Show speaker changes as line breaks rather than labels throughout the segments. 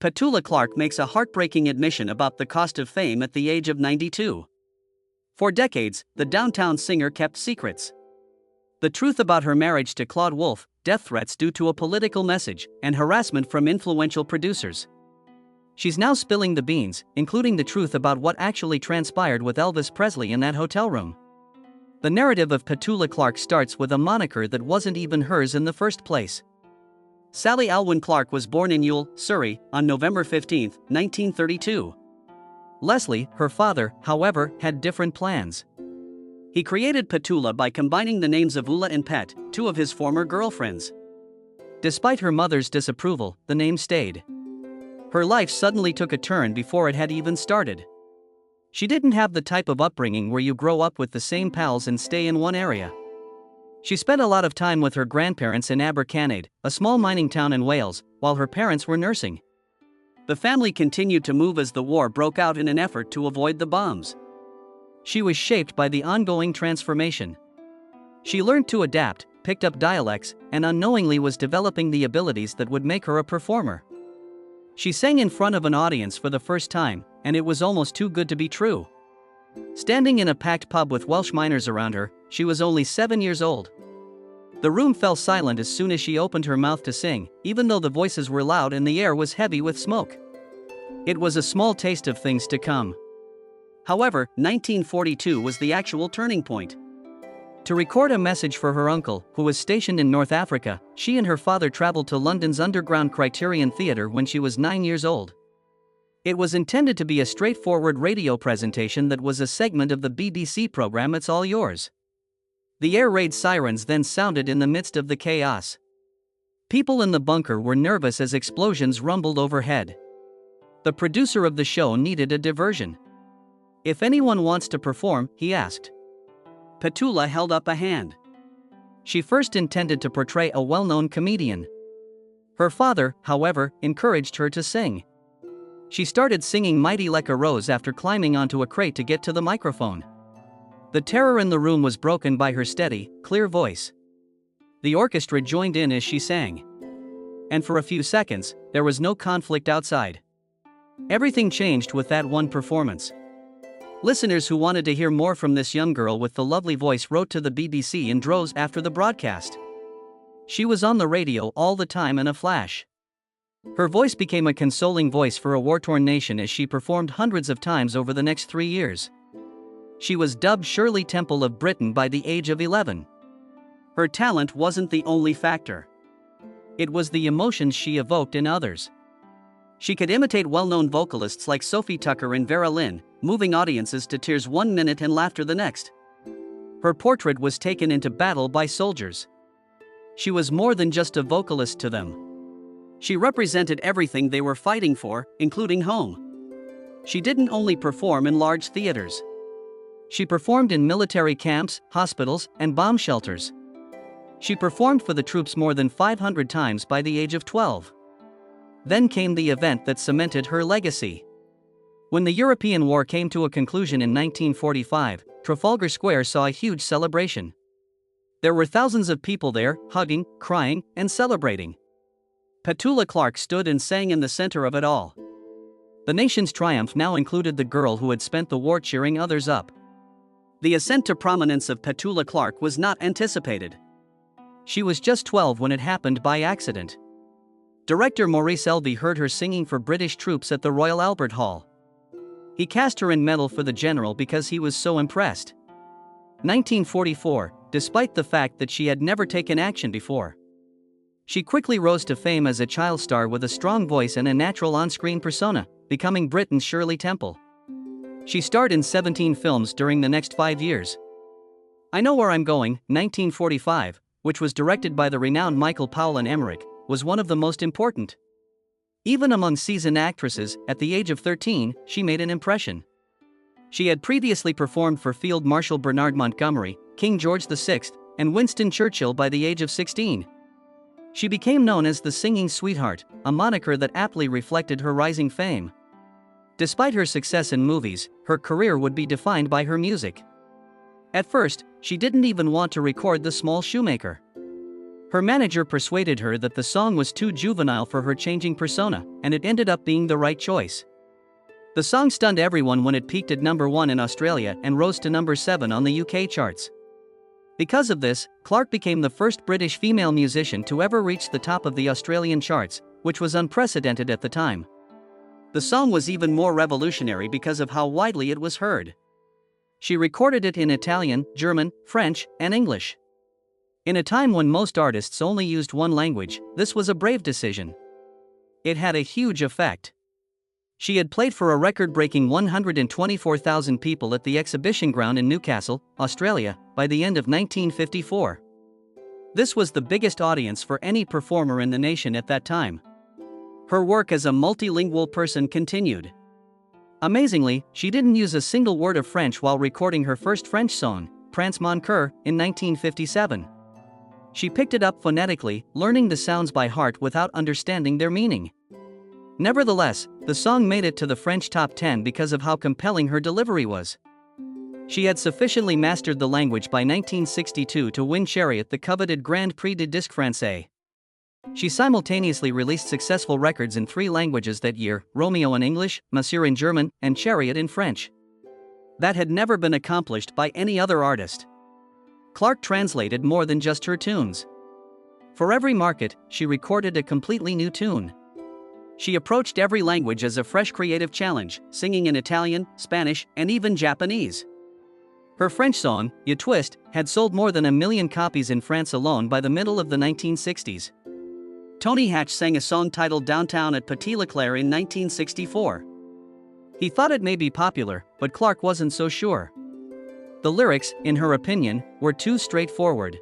Petula Clark makes a heartbreaking admission about the cost of fame at the age of 92. For decades, the downtown singer kept secrets. The truth about her marriage to Claude Wolff, death threats due to a political message, and harassment from influential producers. She's now spilling the beans, including the truth about what actually transpired with Elvis Presley in that hotel room. The narrative of Petula Clark starts with a moniker that wasn't even hers in the first place. Sally Alwyn Clark was born in Ewell, Surrey, on November 15, 1932. Leslie, her father, however, had different plans. He created Petula by combining the names of Ula and Pet, two of his former girlfriends. Despite her mother's disapproval, the name stayed. Her life suddenly took a turn before it had even started. She didn't have the type of upbringing where you grow up with the same pals and stay in one area. She spent a lot of time with her grandparents in Abercanade, a small mining town in Wales, while her parents were nursing. The family continued to move as the war broke out in an effort to avoid the bombs. She was shaped by the ongoing transformation. She learned to adapt, picked up dialects, and unknowingly was developing the abilities that would make her a performer. She sang in front of an audience for the first time, and it was almost too good to be true. Standing in a packed pub with Welsh miners around her, she was only 7 years old. The room fell silent as soon as she opened her mouth to sing, even though the voices were loud and the air was heavy with smoke. It was a small taste of things to come. However, 1942 was the actual turning point. To record a message for her uncle, who was stationed in North Africa, she and her father traveled to London's underground Criterion Theatre when she was 9 years old. It was intended to be a straightforward radio presentation that was a segment of the BBC program It's All Yours. The air raid sirens then sounded in the midst of the chaos. People in the bunker were nervous as explosions rumbled overhead. The producer of the show needed a diversion. "If anyone wants to perform," he asked. Petula held up a hand. She first intended to portray a well-known comedian. Her father, however, encouraged her to sing. She started singing Mighty Like a Rose after climbing onto a crate to get to the microphone. The terror in the room was broken by her steady, clear voice. The orchestra joined in as she sang. And for a few seconds, there was no conflict outside. Everything changed with that one performance. Listeners who wanted to hear more from this young girl with the lovely voice wrote to the BBC in droves after the broadcast. She was on the radio all the time in a flash. Her voice became a consoling voice for a war-torn nation as she performed hundreds of times over the next 3 years. She was dubbed Shirley Temple of Britain by the age of 11. Her talent wasn't the only factor. It was the emotions she evoked in others. She could imitate well-known vocalists like Sophie Tucker and Vera Lynn, moving audiences to tears 1 minute and laughter the next. Her portrait was taken into battle by soldiers. She was more than just a vocalist to them. She represented everything they were fighting for, including home. She didn't only perform in large theaters. She performed in military camps, hospitals, and bomb shelters. She performed for the troops more than 500 times by the age of 12. Then came the event that cemented her legacy. When the European War came to a conclusion in 1945, Trafalgar Square saw a huge celebration. There were thousands of people there, hugging, crying, and celebrating. Petula Clark stood and sang in the center of it all. The nation's triumph now included the girl who had spent the war cheering others up. The ascent to prominence of Petula Clark was not anticipated. She was just 12 when it happened by accident. Director Maurice Elvey heard her singing for British troops at the Royal Albert Hall. He cast her in Medal for the General because he was so impressed. 1944, despite the fact that she had never taken action before. She quickly rose to fame as a child star with a strong voice and a natural on-screen persona, becoming Britain's Shirley Temple. She starred in 17 films during the next 5 years. I Know Where I'm Going, 1945, which was directed by the renowned Michael Powell and Emmerich, was one of the most important. Even among seasoned actresses, at the age of 13, she made an impression. She had previously performed for Field Marshal Bernard Montgomery, King George VI, and Winston Churchill by the age of 16. She became known as the Singing Sweetheart, a moniker that aptly reflected her rising fame. Despite her success in movies, her career would be defined by her music. At first, she didn't even want to record The Small Shoemaker. Her manager persuaded her that the song was too juvenile for her changing persona, and it ended up being the right choice. The song stunned everyone when it peaked at number 1 in Australia and rose to number 7 on the UK charts. Because of this, Clark became the first British female musician to ever reach the top of the Australian charts, which was unprecedented at the time. The song was even more revolutionary because of how widely it was heard. She recorded it in Italian, German, French, and English. In a time when most artists only used one language, this was a brave decision. It had a huge effect. She had played for a record-breaking 124,000 people at the exhibition ground in Newcastle, Australia, by the end of 1954. This was the biggest audience for any performer in the nation at that time. Her work as a multilingual person continued. Amazingly, she didn't use a single word of French while recording her first French song, Prince Mon Coeur, in 1957. She picked it up phonetically, learning the sounds by heart without understanding their meaning. Nevertheless, the song made it to the French top 10 because of how compelling her delivery was. She had sufficiently mastered the language by 1962 to win Chariot the coveted Grand Prix de Disque Français. She simultaneously released successful records in 3 languages that year: Romeo in English, Monsieur in German, and Chariot in French. That had never been accomplished by any other artist. Clark translated more than just her tunes. For every market, she recorded a completely new tune. She approached every language as a fresh creative challenge, singing in Italian, Spanish, and even Japanese. Her French song, You Twist, had sold more than 1 million copies in France alone by the middle of the 1960s. Tony Hatch sang a song titled Downtown at Petula Clark in 1964. He thought it may be popular, but Clark wasn't so sure. The lyrics, in her opinion, were too straightforward.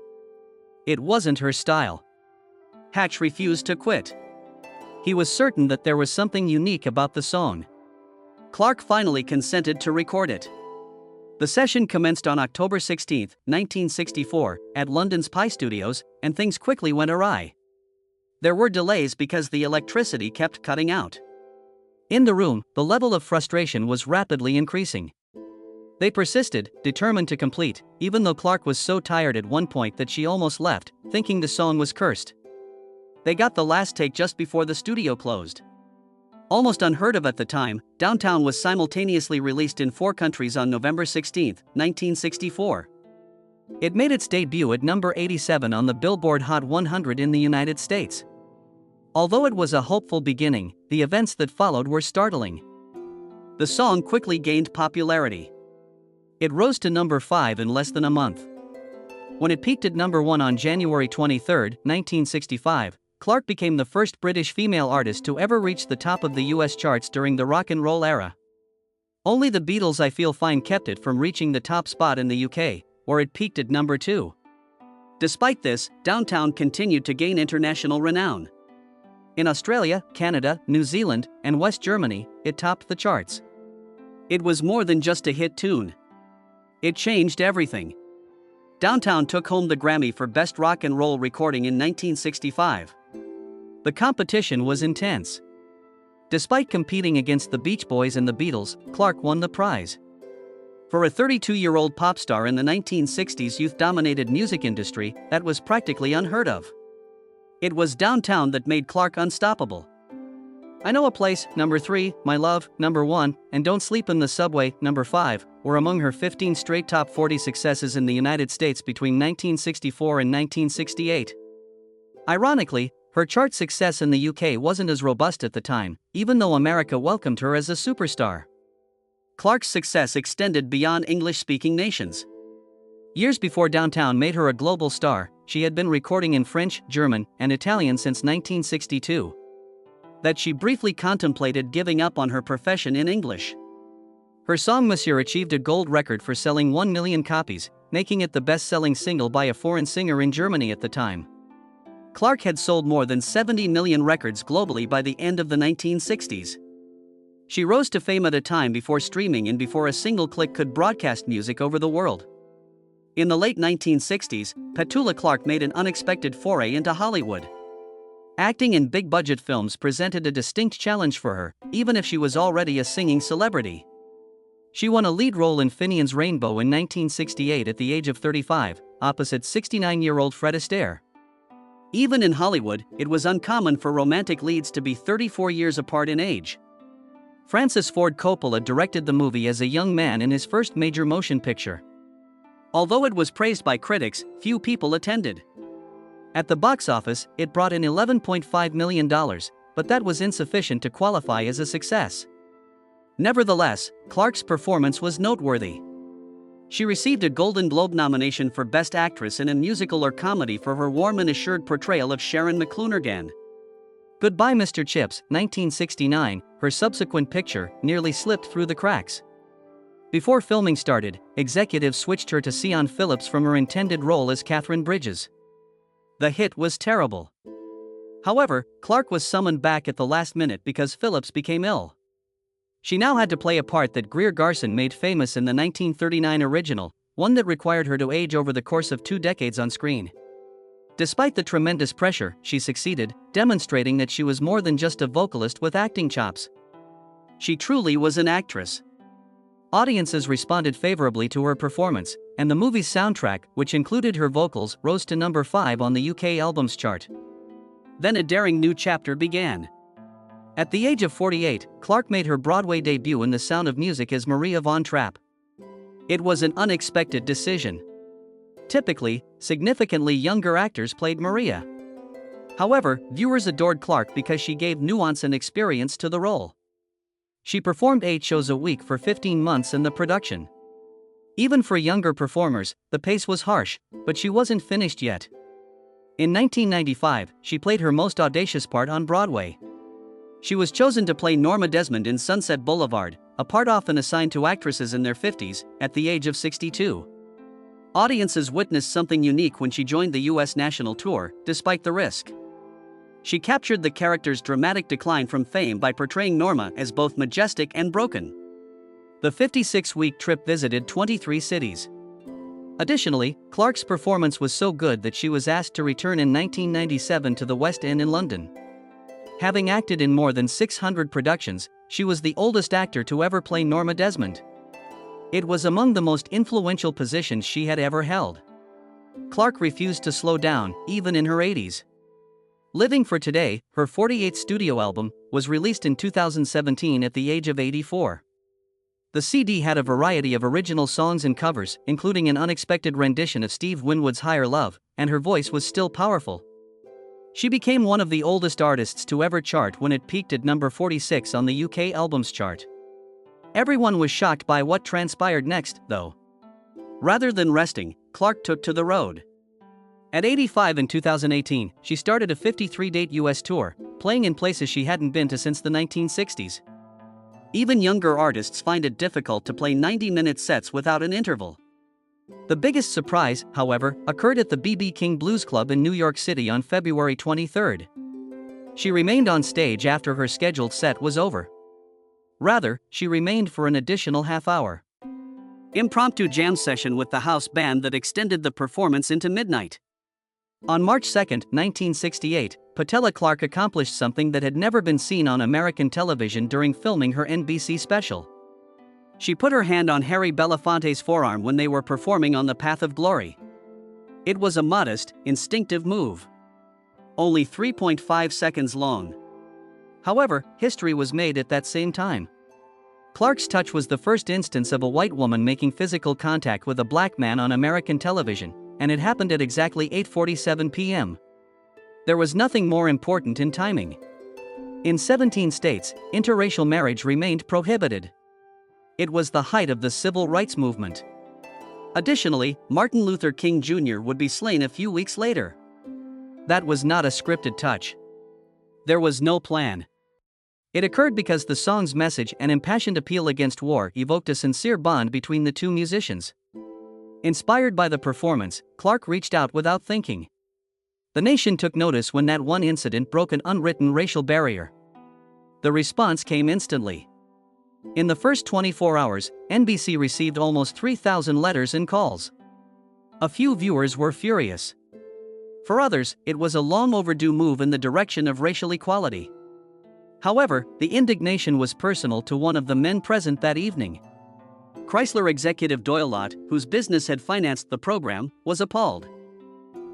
It wasn't her style. Hatch refused to quit. He was certain that there was something unique about the song. Clark finally consented to record it. The session commenced on October 16, 1964, at London's Pi Studios, and things quickly went awry. There were delays because the electricity kept cutting out. In the room, the level of frustration was rapidly increasing. They persisted, determined to complete, even though Clark was so tired at one point that she almost left, thinking the song was cursed. They got the last take just before the studio closed. Almost unheard of at the time, Downtown was simultaneously released in 4 countries on November 16, 1964. It made its debut at number 87 on the Billboard Hot 100 in the United States. Although it was a hopeful beginning, the events that followed were startling. The song quickly gained popularity. It rose to number 5 in less than a month. When it peaked at number 1 on January 23, 1965, Clark became the first British female artist to ever reach the top of the US charts during the rock and roll era. Only the Beatles' I Feel Fine kept it from reaching the top spot in the UK, where it peaked at number 2. Despite this, Downtown continued to gain international renown. In Australia, Canada, New Zealand, and West Germany, it topped the charts. It was more than just a hit tune. It changed everything. Downtown took home the Grammy for Best Rock and Roll Recording in 1965. The competition was intense. Despite competing against the Beach Boys and the Beatles, Clark won the prize. For a 32-year-old pop star in the 1960s youth-dominated music industry, that was practically unheard of. It was Downtown that made Clark unstoppable. I Know a Place, number 3, My Love, number 1, and Don't Sleep in the Subway, number 5, were among her 15 straight top 40 successes in the United States between 1964 and 1968. Ironically, her chart success in the UK wasn't as robust at the time, even though America welcomed her as a superstar. Clark's success extended beyond English-speaking nations. Years before Downtown made her a global star, she had been recording in French, German, and Italian since 1962. That she briefly contemplated giving up on her profession in English. Her song Monsieur achieved a gold record for selling 1 million copies, making it the best-selling single by a foreign singer in Germany at the time. Clark had sold more than 70 million records globally by the end of the 1960s. She rose to fame at a time before streaming and before a single click could broadcast music over the world. In the late 1960s, Petula Clark made an unexpected foray into Hollywood. Acting in big-budget films presented a distinct challenge for her, even if she was already a singing celebrity. She won a lead role in Finian's Rainbow in 1968 at the age of 35, opposite 69-year-old Fred Astaire. Even in Hollywood, it was uncommon for romantic leads to be 34 years apart in age. Francis Ford Coppola directed the movie as a young man in his first major motion picture. Although it was praised by critics, few people attended. At the box office, it brought in $11.5 million, but that was insufficient to qualify as a success. Nevertheless, Clark's performance was noteworthy. She received a Golden Globe nomination for Best Actress in a Musical or Comedy for her warm and assured portrayal of Sharon McClunargan. Goodbye Mr. Chips, 1969, her subsequent picture, nearly slipped through the cracks. Before filming started, executives switched her to Sian Phillips from her intended role as Catherine Bridges. The hit was terrible. However, Clark was summoned back at the last minute because Phillips became ill. She now had to play a part that Greer Garson made famous in the 1939 original, one that required her to age over the course of 2 decades on screen. Despite the tremendous pressure, she succeeded, demonstrating that she was more than just a vocalist with acting chops. She truly was an actress. Audiences responded favorably to her performance, and the movie's soundtrack, which included her vocals, rose to number 5 on the UK Albums Chart. Then a daring new chapter began. At the age of 48, Clark made her Broadway debut in The Sound of Music as Maria Von Trapp. It was an unexpected decision. Typically, significantly younger actors played Maria. However, viewers adored Clark because she gave nuance and experience to the role. She performed 8 shows a week for 15 months in the production. Even for younger performers, the pace was harsh, but she wasn't finished yet. In 1995, she played her most audacious part on Broadway. She was chosen to play Norma Desmond in Sunset Boulevard, a part often assigned to actresses in their 50s, at the age of 62. Audiences witnessed something unique when she joined the US national tour, despite the risk. She captured the character's dramatic decline from fame by portraying Norma as both majestic and broken. The 56-week trip visited 23 cities. Additionally, Clark's performance was so good that she was asked to return in 1997 to the West End in London. Having acted in more than 600 productions, she was the oldest actor to ever play Norma Desmond. It was among the most influential positions she had ever held. Clark refused to slow down, even in her 80s. Living for Today, her 48th studio album, was released in 2017 at the age of 84. The CD had a variety of original songs and covers, including an unexpected rendition of Steve Winwood's Higher Love, and her voice was still powerful. She became one of the oldest artists to ever chart when it peaked at number 46 on the UK Albums Chart. Everyone was shocked by what transpired next, though. Rather than resting, Clark took to the road. At 85 in 2018, she started a 53-date US tour, playing in places she hadn't been to since the 1960s. Even younger artists find it difficult to play 90-minute sets without an interval. The biggest surprise, however, occurred at the B.B. King Blues Club in New York City on February 23. She remained on stage after her scheduled set was over. Rather, she remained for an additional half hour. Impromptu jam session with the house band that extended the performance into midnight. On March 2, 1968, Petula Clark accomplished something that had never been seen on American television during filming her NBC special. She put her hand on Harry Belafonte's forearm when they were performing on The Path of Glory. It was a modest, instinctive move. Only 3.5 seconds long. However, history was made at that same time. Clark's touch was the first instance of a white woman making physical contact with a black man on American television, and it happened at exactly 8:47 p.m. There was nothing more important in timing. In 17 states, interracial marriage remained prohibited. It was the height of the civil rights movement. Additionally, Martin Luther King Jr. would be slain a few weeks later. That was not a scripted touch. There was no plan. It occurred because the song's message and impassioned appeal against war evoked a sincere bond between the two musicians. Inspired by the performance, Clark reached out without thinking. The nation took notice when that one incident broke an unwritten racial barrier. The response came instantly. In the first 24 hours, NBC received almost 3,000 letters and calls. A few viewers were furious. For others, it was a long overdue move in the direction of racial equality. However, the indignation was personal to one of the men present that evening. Chrysler executive Doyle Lott, whose business had financed the program, was appalled.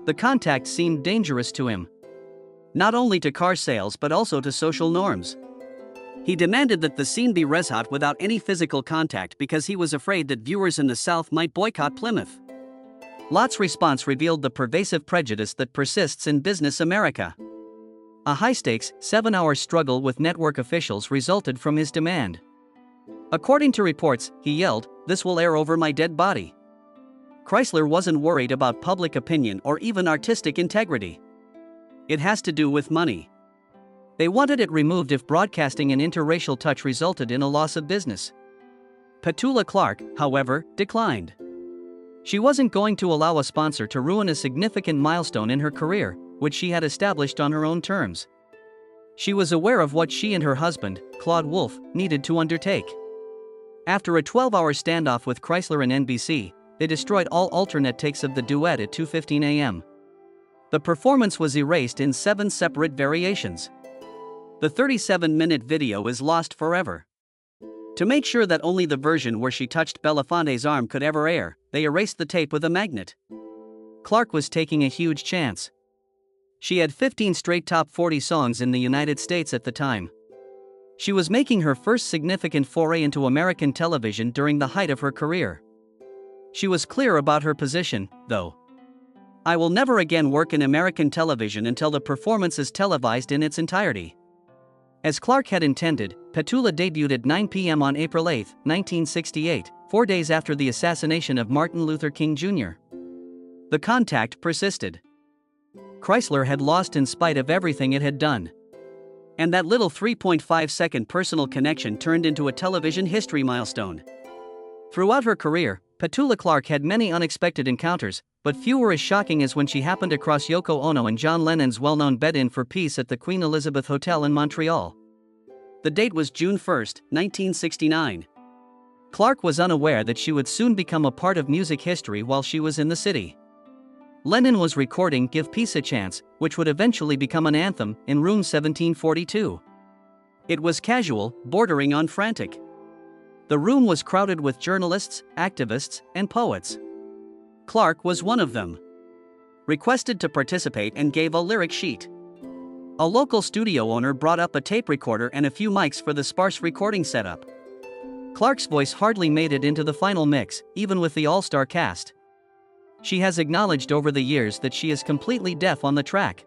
The contact seemed dangerous to him. Not only to car sales but also to social norms. He demanded that the scene be res hot without any physical contact because he was afraid that viewers in the South might boycott Plymouth. Lott's response revealed the pervasive prejudice that persists in business America. A high-stakes, 7-hour struggle with network officials resulted from his demand. According to reports, he yelled, "This will air over my dead body." Chrysler wasn't worried about public opinion or even artistic integrity. It has to do with money. They wanted it removed if broadcasting an interracial touch resulted in a loss of business. Petula Clark, however, declined. She wasn't going to allow a sponsor to ruin a significant milestone in her career, which she had established on her own terms. She was aware of what she and her husband, Claude Wolff, needed to undertake. After a 12-hour standoff with Chrysler and NBC, they destroyed all alternate takes of the duet at 2:15 a.m. The performance was erased in 7 separate variations. The 37-minute video is lost forever. To make sure that only the version where she touched Belafonte's arm could ever air, they erased the tape with a magnet. Clark was taking a huge chance. She had 15 straight top 40 songs in the United States at the time. She was making her first significant foray into American television during the height of her career. She was clear about her position, though. "I will never again work in American television until the performance is televised in its entirety." As Clark had intended, Petula debuted at 9 p.m. on April 8, 1968, 4 days after the assassination of Martin Luther King Jr. The contact persisted. Chrysler had lost in spite of everything it had done. And that little 3.5-second personal connection turned into a television history milestone. Throughout her career, Petula Clark had many unexpected encounters, but few were as shocking as when she happened across Yoko Ono and John Lennon's well-known bed-in for peace at the Queen Elizabeth Hotel in Montreal. The date was June 1, 1969. Clark was unaware that she would soon become a part of music history while she was in the city. Lennon was recording "Give Peace a Chance," which would eventually become an anthem, in room 1742. It was casual, bordering on frantic. The room was crowded with journalists, activists, and poets. Clark was one of them. Requested to participate and gave a lyric sheet. A local studio owner brought up a tape recorder and a few mics for the sparse recording setup. Clark's voice hardly made it into the final mix, even with the all-star cast. She has acknowledged over the years that she is completely deaf on the track.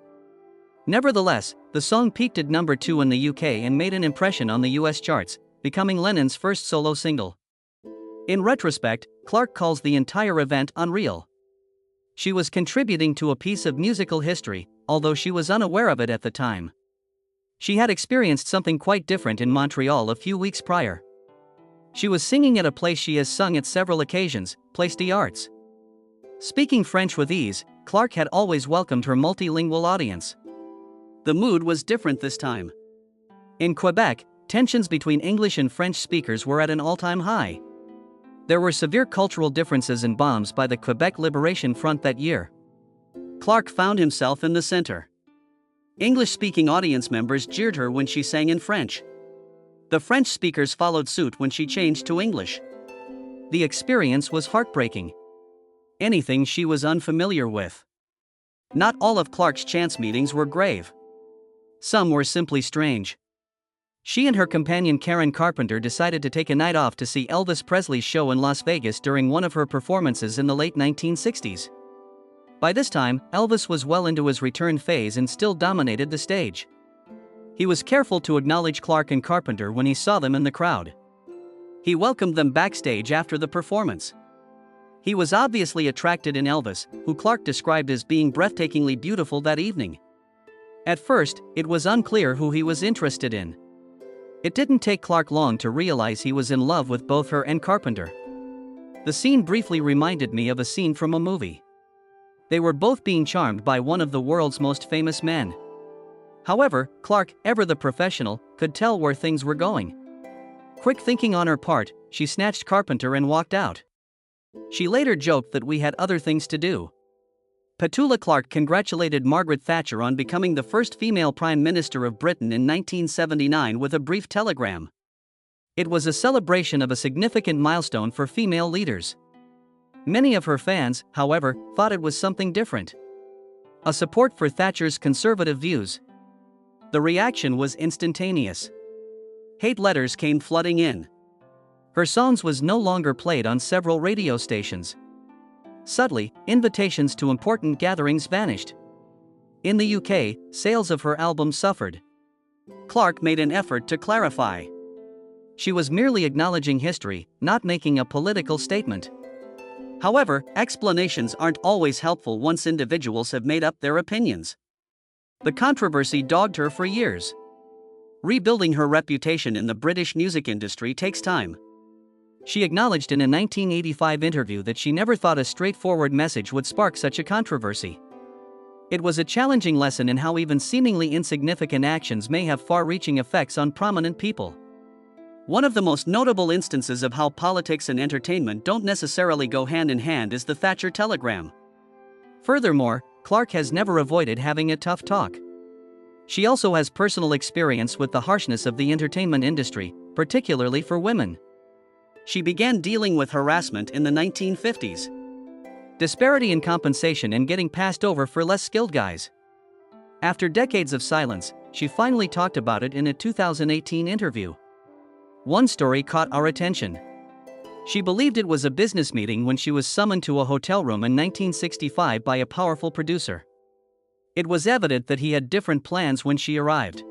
Nevertheless, the song peaked at number 2 in the UK and made an impression on the US charts, becoming Lennon's first solo single. In retrospect, Clark calls the entire event unreal. She was contributing to a piece of musical history, although she was unaware of it at the time. She had experienced something quite different in Montreal a few weeks prior. She was singing at a place she has sung at several occasions, Place des Arts. Speaking French with ease, Clark had always welcomed her multilingual audience. The mood was different this time. In Quebec, tensions between English and French speakers were at an all-time high. There were severe cultural differences and bombs by the Quebec Liberation Front that year. Clark found himself in the center. English-speaking audience members jeered her when she sang in French. The French speakers followed suit when she changed to English. The experience was heartbreaking. Anything she was unfamiliar with. Not all of Clark's chance meetings were grave. Some were simply strange. She and her companion Karen Carpenter decided to take a night off to see Elvis Presley's show in Las Vegas during one of her performances in the late 1960s. By this time, Elvis was well into his return phase and still dominated the stage. He was careful to acknowledge Clark and Carpenter when he saw them in the crowd. He welcomed them backstage after the performance. He was obviously attracted in Elvis, who Clark described as being breathtakingly beautiful that evening. At first, it was unclear who he was interested in. It didn't take Clark long to realize he was in love with both her and Carpenter. The scene briefly reminded me of a scene from a movie. They were both being charmed by one of the world's most famous men. However, Clark, ever the professional, could tell where things were going. Quick thinking on her part, she snatched Carpenter and walked out. She later joked that we had other things to do. Petula Clark congratulated Margaret Thatcher on becoming the first female Prime Minister of Britain in 1979 with a brief telegram. It was a celebration of a significant milestone for female leaders. Many of her fans, however, thought it was something different. a support for Thatcher's conservative views. The reaction was instantaneous. Hate letters came flooding in. Her songs was no longer played on several radio stations. Suddenly, invitations to important gatherings vanished. In the UK, sales of her album suffered. Clark made an effort to clarify. She was merely acknowledging history, not making a political statement. However, explanations aren't always helpful once individuals have made up their opinions. The controversy dogged her for years. Rebuilding her reputation in the British music industry takes time. She acknowledged in a 1985 interview that she never thought a straightforward message would spark such a controversy. It was a challenging lesson in how even seemingly insignificant actions may have far-reaching effects on prominent people. One of the most notable instances of how politics and entertainment don't necessarily go hand in hand is the Thatcher telegram. Furthermore, Clark has never avoided having a tough talk. She also has personal experience with the harshness of the entertainment industry, particularly for women. She began dealing with harassment in the 1950s. Disparity in compensation and getting passed over for less skilled guys. After decades of silence, she finally talked about it in a 2018 interview. One story caught our attention. She believed it was a business meeting when she was summoned to a hotel room in 1965 by a powerful producer. It was evident that he had different plans when she arrived.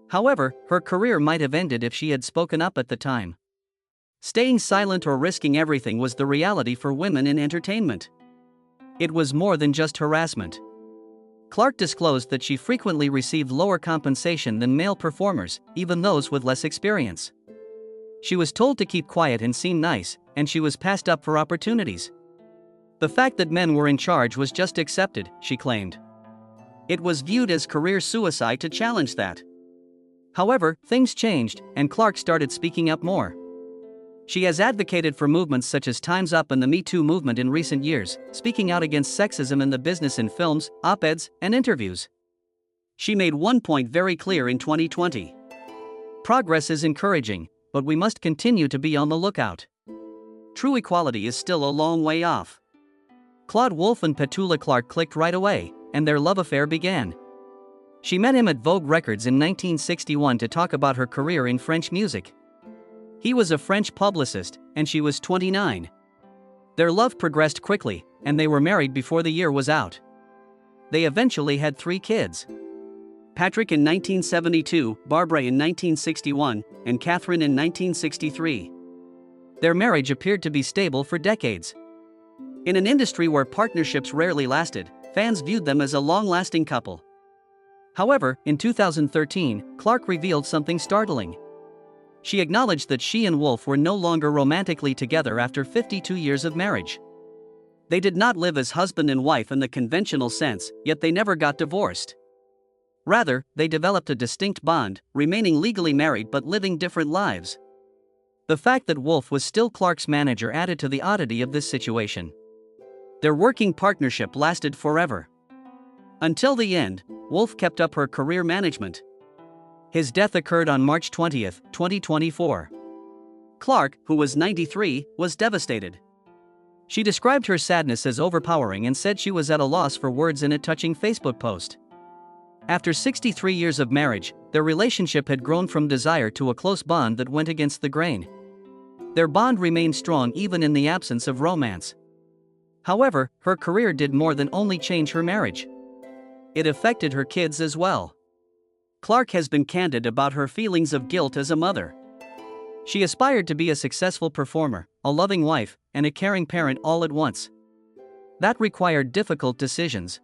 However, her career might have ended if she had spoken up at the time. Staying silent or risking everything was the reality for women in entertainment. It was more than just harassment. Clark disclosed that she frequently received lower compensation than male performers, even those with less experience. She was told to keep quiet and seem nice, and she was passed up for opportunities. The fact that men were in charge was just accepted, she claimed. It was viewed as career suicide to challenge that. However, things changed, and Clark started speaking up more. She has advocated for movements such as Time's Up and the Me Too movement in recent years, speaking out against sexism in the business in films, op-eds, and interviews. She made one point very clear in 2020. Progress is encouraging, but we must continue to be on the lookout. True equality is still a long way off. Claude Wolff and Petula Clark clicked right away, and their love affair began. She met him at Vogue Records in 1961 to talk about her career in French music. He was a French publicist, and she was 29. Their love progressed quickly, and they were married before the year was out. They eventually had 3 kids. Patrick in 1972, Barbara in 1961, and Catherine in 1963. Their marriage appeared to be stable for decades. In an industry where partnerships rarely lasted, fans viewed them as a long-lasting couple. However, in 2013, Clark revealed something startling. She acknowledged that she and Wolff were no longer romantically together after 52 years of marriage. They did not live as husband and wife in the conventional sense, yet they never got divorced. Rather, they developed a distinct bond, remaining legally married but living different lives. The fact that Wolff was still Clark's manager added to the oddity of this situation. Their working partnership lasted forever. Until the end, Wolff kept up her career management. His death occurred on March 20, 2024. Clark, who was 93, was devastated. She described her sadness as overpowering and said she was at a loss for words in a touching Facebook post. After 63 years of marriage, their relationship had grown from desire to a close bond that went against the grain. Their bond remained strong even in the absence of romance. However, her career did more than only change her marriage. It affected her kids as well. Clark has been candid about her feelings of guilt as a mother. She aspired to be a successful performer, a loving wife, and a caring parent all at once. That required difficult decisions.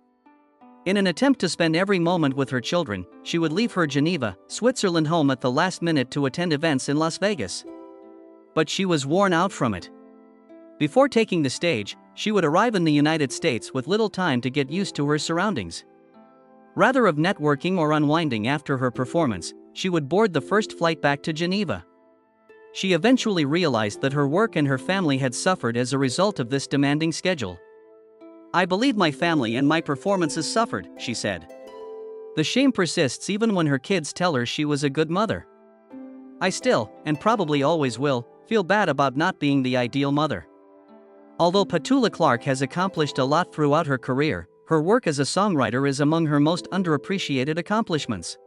In an attempt to spend every moment with her children, she would leave her Geneva, Switzerland home at the last minute to attend events in Las Vegas. But she was worn out from it. Before taking the stage, she would arrive in the United States with little time to get used to her surroundings. Rather of networking or unwinding after her performance, she would board the first flight back to Geneva. She eventually realized that her work and her family had suffered as a result of this demanding schedule. "I believe my family and my performances suffered," she said. The shame persists even when her kids tell her she was a good mother. "I still, and probably always will, feel bad about not being the ideal mother." Although Petula Clark has accomplished a lot throughout her career, Her work as a songwriter is among her most underappreciated accomplishments.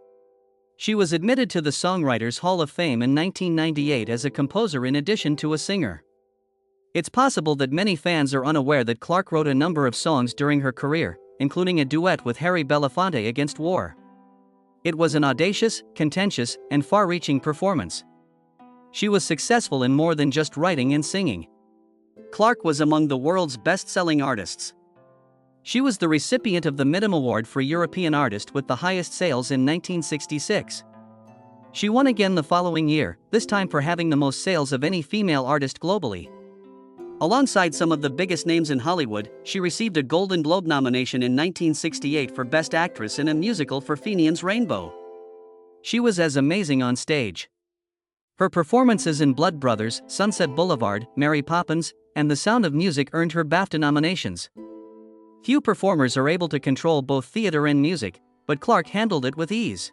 She was admitted to the Songwriters Hall of Fame in 1998 as a composer in addition to a singer. It's possible that many fans are unaware that Clark wrote a number of songs during her career, including a duet with Harry Belafonte against war. It was an audacious, contentious, and far-reaching performance. She was successful in more than just writing and singing. Clark was among the world's best-selling artists. She was the recipient of the Minim Award for European Artist with the highest sales in 1966. She won again the following year, this time for having the most sales of any female artist globally. Alongside some of the biggest names in Hollywood, she received a Golden Globe nomination in 1968 for Best Actress in a musical for Fenian's Rainbow. She was as amazing on stage. Her performances in Blood Brothers, Sunset Boulevard, Mary Poppins, and The Sound of Music earned her BAFTA nominations. Few performers are able to control both theater and music, but Clark handled it with ease.